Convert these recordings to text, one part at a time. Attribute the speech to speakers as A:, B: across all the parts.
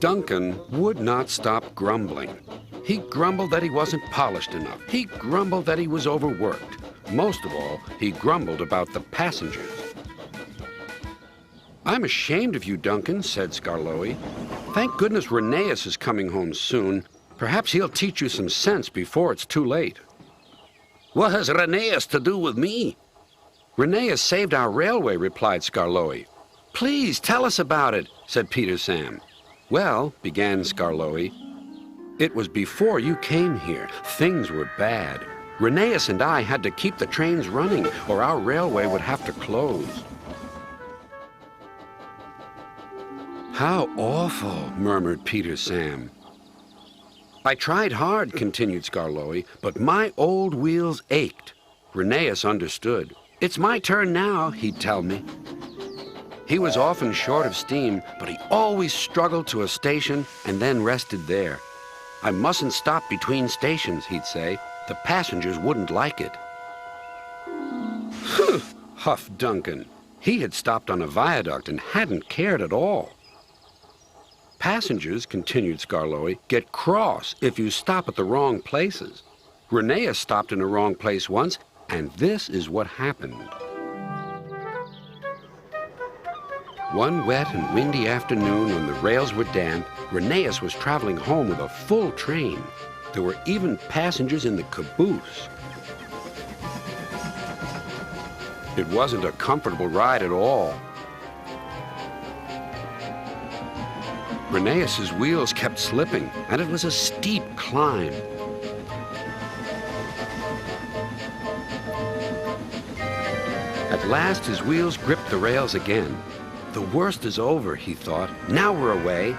A: Duncan would not stop grumbling. He grumbled that he wasn't polished enough. He grumbled that he was overworked. Most of all, he grumbled about the passengers. "I'm ashamed of you, Duncan," said Skarloey. "Thank goodness Rheneas is coming home soon. Perhaps he'll teach you some sense before it's too late."
B: "What has Rheneas to do with me?"
A: "Rheneas saved our railway," replied Skarloey. "Please tell us about it," said Peter Sam. "Well," began Skarloey, "it was before you came here. Things were bad. Rheneas and I had to keep the trains running, or our railway would have to close." "How awful," murmured Peter Sam. "I tried hard," continued Skarloey, "but my old wheels ached. Rheneas understood. 'It's my turn now,' he'd tell me. He was often short of steam, but he always struggled to a station and then rested there. 'I mustn't stop between stations,' he'd say. 'The passengers wouldn't like it.'" "Huh," huffed Duncan. He had stopped on a viaduct and hadn't cared at all. "Passengers," continued Skarloey, "get cross if you stop at the wrong places. Rheneas stopped in the wrong place once, and this is what happened." One wet and windy afternoon when the rails were damp, Rheneas was traveling home with a full train. There were even passengers in the caboose. It wasn't a comfortable ride at all. Rheneas's wheels kept slipping, and it was a steep climb. At last, his wheels gripped the rails again. "The worst is over," he thought. "Now we're away."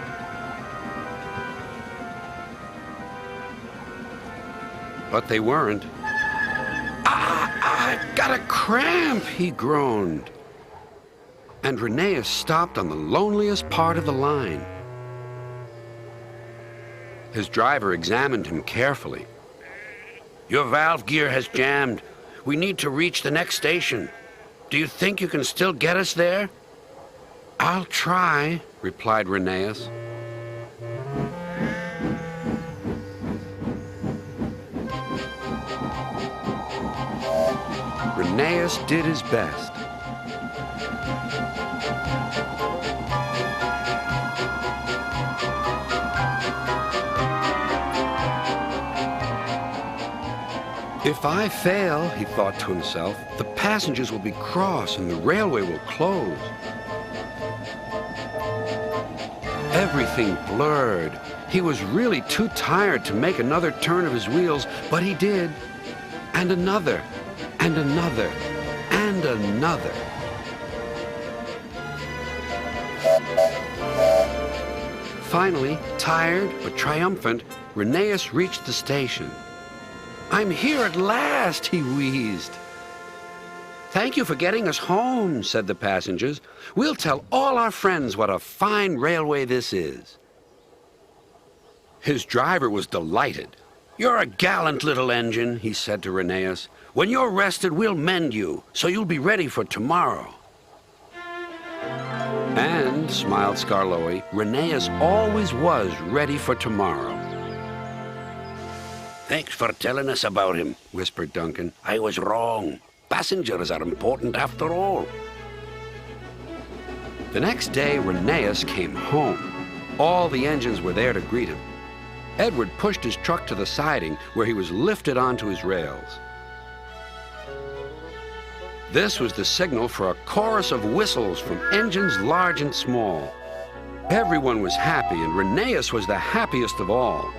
A: But they weren't. "I've got a cramp," he groaned. And Rheneas stopped on the loneliest part of the line. His driver examined him carefully. "Your valve gear has jammed. We need to reach the next station. Do you think you can still get us there?" "I'll try," replied Rheneas. Rheneas did his best. "If I fail," he thought to himself, "the passengers will be cross and the railway will close." Everything blurred. He was really too tired to make another turn of his wheels, but he did. And another, and another, and another. Finally, tired but triumphant, Rheneas reached the station. "I'm here at last," he wheezed. "Thank you for getting us home," said the passengers. "We'll tell all our friends what a fine railway this is." His driver was delighted. "You're a gallant little engine," he said to Rheneas. "When you're rested, we'll mend you, so you'll be ready for tomorrow." And, smiled Skarloey, Rheneas always was ready for tomorrow.
B: "Thanks for telling us about him," whispered Duncan. "I was wrong. Passengers are important after all."
A: The next day, Rheneas came home. All the engines were there to greet him. Edward pushed his truck to the siding, where he was lifted onto his rails. This was the signal for a chorus of whistles from engines large and small. Everyone was happy, and Rheneas was the happiest of all.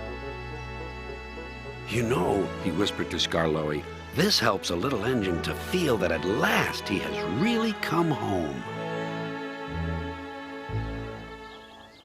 A: "You know," he whispered to Skarloey, "this helps a little engine to feel that at last he has really come home."